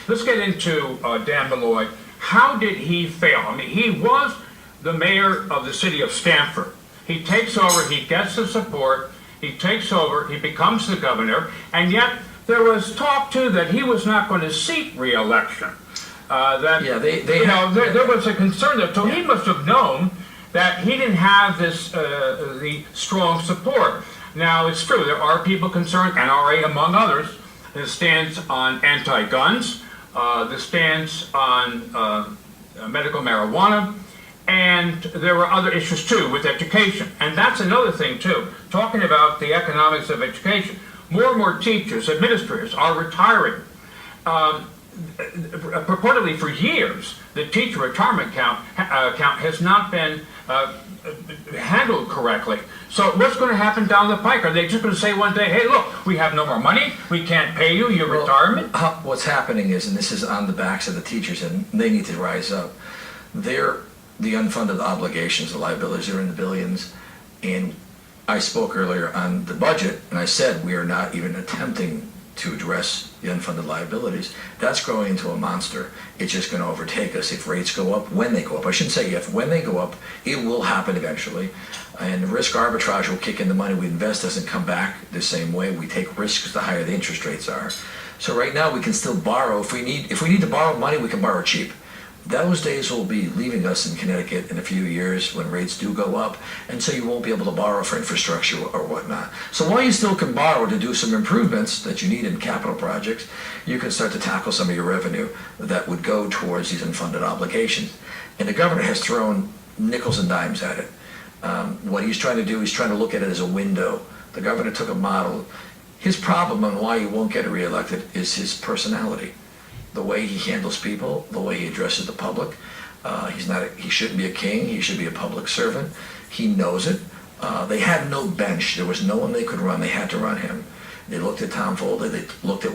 let's get into Dan Malloy. How did he fail? I mean, he was the mayor of the city of Stamford. He takes over, he gets the support, he takes over, he becomes the governor, and yet there was talk too that he was not going to seek re-election. There was a concern there, so he must have known that he didn't have this the strong support. Now it's true there are people concerned, NRA among others, that stands on anti-guns, that stands on medical marijuana, and there were other issues too with education. And that's another thing too, talking about the economics of education. More and more teachers, administrators are retiring. Purportedly for years, the teacher retirement count has not been handled correctly. So what's going to happen down the pike? Are they just going to say one day, hey, look, we have no more money, we can't pay you, your retirement? What's happening is, and this is on the backs of the teachers, and they need to rise up, the unfunded obligations, the liabilities are in the billions, and I spoke earlier on the budget, and I said we are not even attempting to address the unfunded liabilities. That's growing into a monster. It's just going to overtake us if rates go up, when they go up. I shouldn't say if, when they go up, it will happen eventually. And risk arbitrage will kick in. The money we invest doesn't come back the same way. We take risks the higher the interest rates are. So right now we can still borrow. If we need to borrow money, we can borrow cheap. Those days will be leaving us in Connecticut in a few years when rates do go up, and so you won't be able to borrow for infrastructure or whatnot. So while you still can borrow to do some improvements that you need in capital projects, you can start to tackle some of your revenue that would go towards these unfunded obligations. And the governor has thrown nickels and dimes at it. What he's trying to do, he's trying to look at it as a window. The governor took a model. His problem on why he won't get reelected is his personality. The way he handles people, the way he addresses the public. He shouldn't be a king, he should be a public servant. He knows it. They had no bench. There was no one they could run. They had to run him. They looked at Tom Foley, they looked at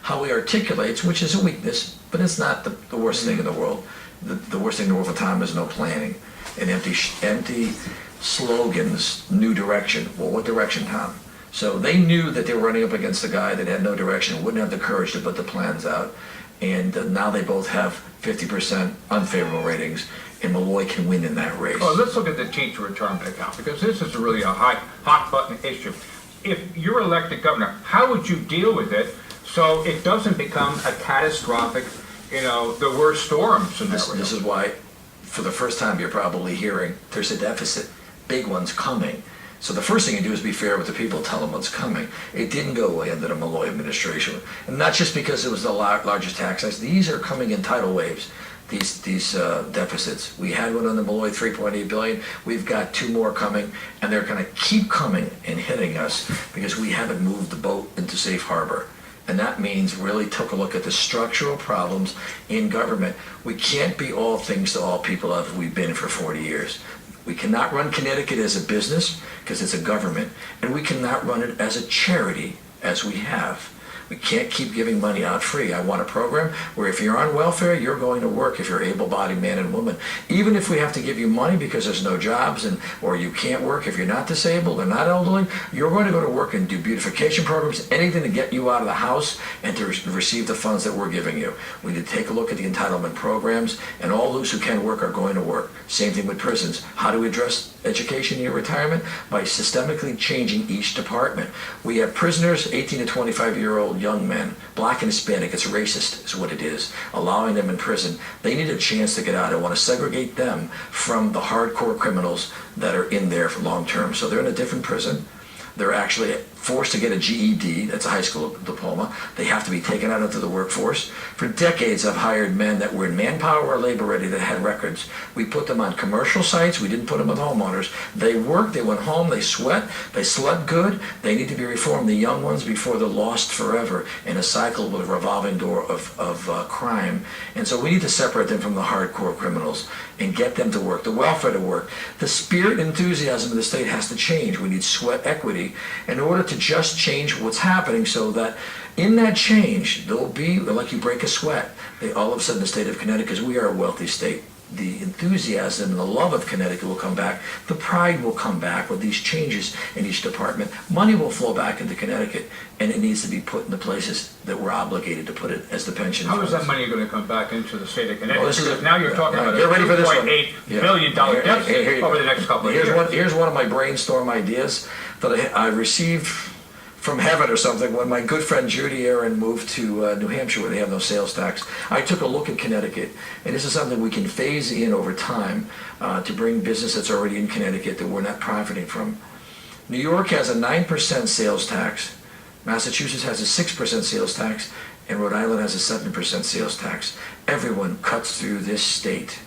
how he articulates, which is a weakness, but it's not the worst thing in the world. The worst thing in the world for Tom is no planning and empty slogans, new direction. Well, what direction, Tom? So they knew that they were running up against a guy that had no direction, wouldn't have the courage to put the plans out. And now they both have 50% unfavorable ratings, and Malloy can win in that race. Well, let's look at the teacher retirement account, because this is really a hot button issue. If you're elected governor, how would you deal with it so it doesn't become a catastrophic, the worst storm scenario? This is why, for the first time, you're probably hearing there's a deficit, big one's coming. So the first thing you do is be fair with the people, tell them what's coming. It didn't go away under the Malloy administration. And not just because it was the largest tax size. These are coming in tidal waves, these deficits. We had one on the Malloy, 3.8 billion. We've got 2 more coming, and they're going to keep coming and hitting us because we haven't moved the boat into safe harbor. And that means really took a look at the structural problems in government. We can't be all things to all people as we've been for 40 years. We cannot run Connecticut as a business because it's a government, and we cannot run it as a charity as we have. We can't keep giving money out free. I want a program where if you're on welfare, you're going to work if you're an able-bodied man and woman. Even if we have to give you money because there's no jobs or you can't work if you're not disabled or not elderly, you're going to go to work and do beautification programs, anything to get you out of the house and to receive the funds that we're giving you. We need to take a look at the entitlement programs, and all those who can work are going to work. Same thing with prisons. How do we address education in your retirement? By systemically changing each department. We have prisoners, 18 to 25-year-old young men, black and Hispanic. It's racist is what it is, allowing them in prison. They need a chance to get out. I want to segregate them from the hardcore criminals that are in there for long term. So they're in a different prison. They're actually forced to get a GED, that's a high school diploma. They have to be taken out into the workforce. For decades, I've hired men that were in manpower or labor ready that had records. We put them on commercial sites. We didn't put them with homeowners. They worked, they went home, they sweat, they slept good. They need to be reformed, the young ones, before they're lost forever in a cycle with a revolving door of crime. And so we need to separate them from the hardcore criminals and get them to work, the welfare to work. The spirit and enthusiasm of the state has to change. We need sweat equity in order to just change what's happening, so that in that change there'll be, like you break a sweat, all of a sudden the state of Connecticut, because we are a wealthy state, the enthusiasm and the love of Connecticut will come back. The pride will come back with these changes in each department. Money will flow back into Connecticut, and it needs to be put in the places that we're obligated to put it as the pension How is funds. that money going to come back into the state of Connecticut? Well, this is Because a- now you're talking about a Get ready for this one. $2.8 Yeah. billion Here deficit you over go. the next couple of years. Here's one of my brainstorm ideas that I received from heaven or something when my good friend Judy Aaron moved to New Hampshire where they have no sales tax. I took a look at Connecticut, and this is something we can phase in over time to bring business that's already in Connecticut that we're not profiting from. New York has a 9% sales tax, Massachusetts has a 6% sales tax, and Rhode Island has a 7% sales tax. Everyone cuts through this state.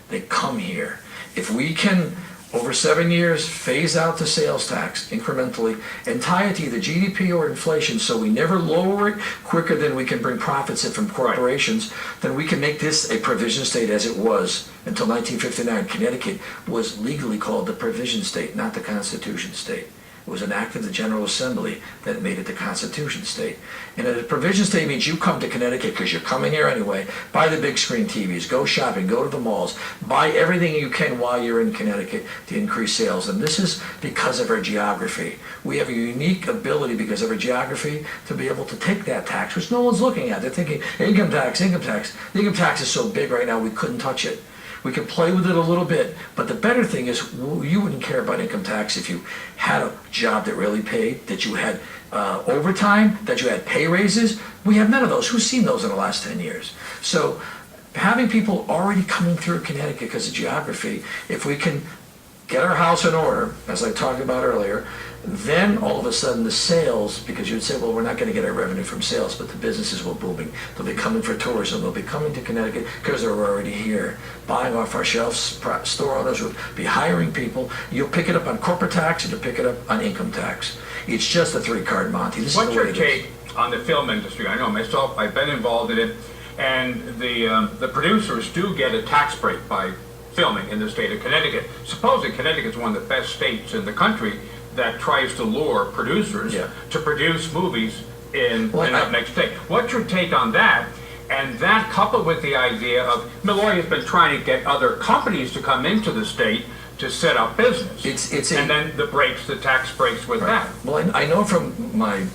They come here. If we can, over 7 years, phase out the sales tax incrementally and tie it to either GDP or inflation so we never lower it quicker than we can bring profits in from corporations, then we can make this a provision state as it was until 1959. Connecticut was legally called the provision state, not the Constitution state. It was an act of the General Assembly that made it the Constitution state. And a provision state means you come to Connecticut because you're coming here anyway, buy the big screen TVs, go shopping, go to the malls, buy everything you can while you're in Connecticut to increase sales. And this is because of our geography. We have a unique ability because of our geography to be able to take that tax, which no one's looking at. They're thinking, income tax, income tax. The income tax is so big right now we couldn't touch it. We could play with it a little bit, but the better thing is you wouldn't care about income tax if you had a job that really paid, that you had overtime, that you had pay raises. We have none of those. Who's seen those in the last 10 years? So having people already coming through Connecticut because of geography, if we can get our house in order, as I talked about earlier, then all of a sudden the sales, because you'd say, well, we're not going to get our revenue from sales, but the businesses will booming. They'll be coming for tourism. They'll be coming to Connecticut because they're already here, buying off our shelves. Store owners will be hiring people. You'll pick it up on corporate tax and you'll pick it up on income tax. It's just a three-card Monty. This What's is the way your it is. take on the film industry? I know myself, I've been involved in it, and the producers do get a tax break by filming in the state of Connecticut. Supposing Connecticut's one of the best states in the country that tries to lure producers to produce movies in the next state. What's your take on that? And that coupled with the idea of Malloy has been trying to get other companies to come into the state to set up business. And then the tax breaks with that. Well, I know from my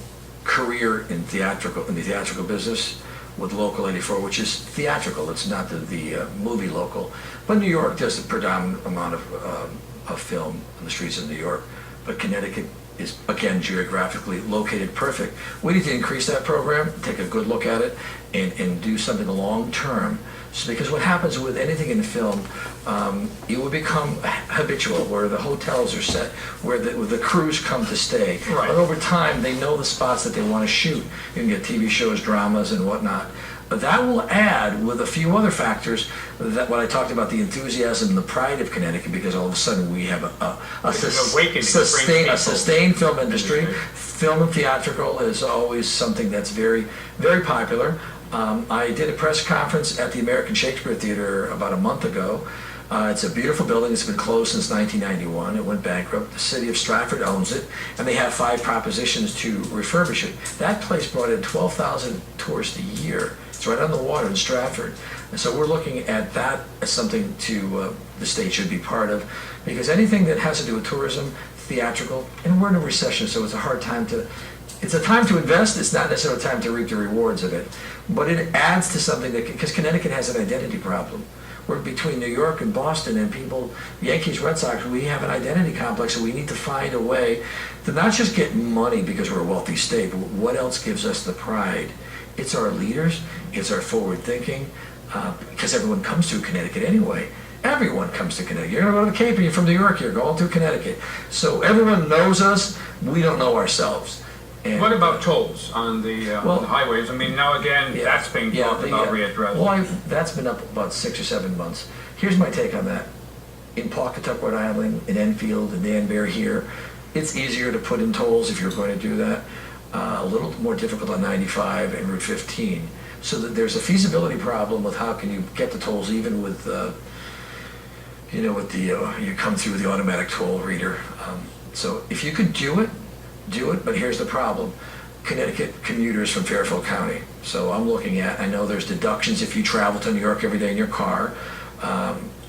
career in the theatrical business with Local 84, which is theatrical, it's not the movie local, but New York does a predominant amount of film on the streets of New York. But Connecticut is, again, geographically located perfect. We need to increase that program, take a good look at it, and do something long-term. So, because what happens with anything in film, it will become habitual, where the hotels are set, where the crews come to stay. Right. But over time, they know the spots that they want to shoot. You can get TV shows, dramas, and whatnot. But that will add, with a few other factors, that what I talked about, the enthusiasm and the pride of Connecticut, because all of a sudden we have a sustained film industry. Film and theatrical is always something that's very, very popular. I did a press conference at the American Shakespeare Theater about a month ago. It's a beautiful building. It's been closed since 1991. It went bankrupt. The city of Stratford owns it, and they have 5 propositions to refurbish it. That place brought in 12,000 tourists a year. It's right on the water in Stratford. And so we're looking at that as something the state should be part of, because anything that has to do with tourism, theatrical, and we're in a recession, so it's a hard time to, it's a time to invest, it's not necessarily a time to reap the rewards of it. But it adds to something that, because Connecticut has an identity problem. We're between New York and Boston, and people, Yankees, Red Sox, we have an identity complex, and we need to find a way to not just get money because we're a wealthy state, but what else gives us the pride? It's our leaders, it's our forward thinking, because everyone comes to Connecticut anyway. Everyone comes to Connecticut. You're going to go to the Cape and you're from New York, you're going through Connecticut. So everyone knows us, we don't know ourselves. And what about tolls on the highways? I mean, now again, that's being talked about readdressed. Well, that's been up about 6 or 7 months. Here's my take on that. In Pawcatuck, Rhode Island, in Enfield, in Danbury here, it's easier to put in tolls if you're going to do that. A little more difficult on 95 and Route 15. So that there's a feasibility problem with how can you get the tolls even with, you come through the automatic toll reader. So if you could do it, but here's the problem. Connecticut commuters from Fairfield County. So I'm looking at, I know there's deductions if you travel to New York every day in your car.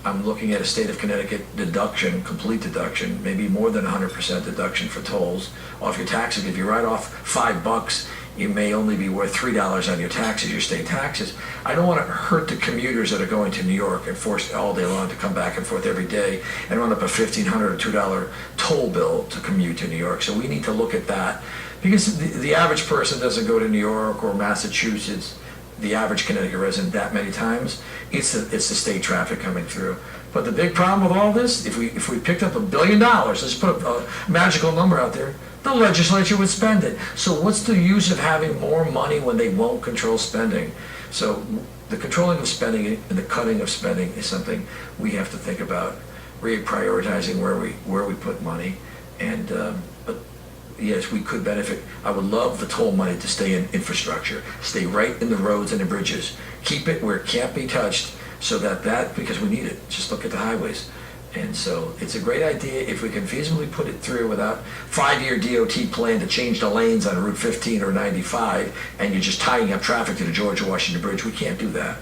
I'm looking at a state of Connecticut deduction, complete deduction, maybe more than 100% deduction for tolls off your taxes. If you write off $5, you may only be worth $3 on your taxes, your state taxes. I don't want to hurt the commuters that are going to New York and forced all day long to come back and forth every day and run up a $1,500 or $2 toll bill to commute to New York. So we need to look at that, because the average person doesn't go to New York or Massachusetts, the average Connecticut resident, that many times. It's the state traffic coming through. But the big problem with all this, if we picked up $1 billion, let's put a magical number out there, the legislature would spend it. So what's the use of having more money when they won't control spending? So the controlling of spending and the cutting of spending is something we have to think about, reprioritizing where we put money. And but yes, we could benefit. I would love the toll money to stay in infrastructure, stay right in the roads and the bridges, keep it where it can't be touched, so that because we need it. Just look at the highways. And so it's a great idea if we can feasibly put it through without 5-year DOT plan to change the lanes on Route 15 or 95, and you're just tying up traffic to the George Washington Bridge. We can't do that.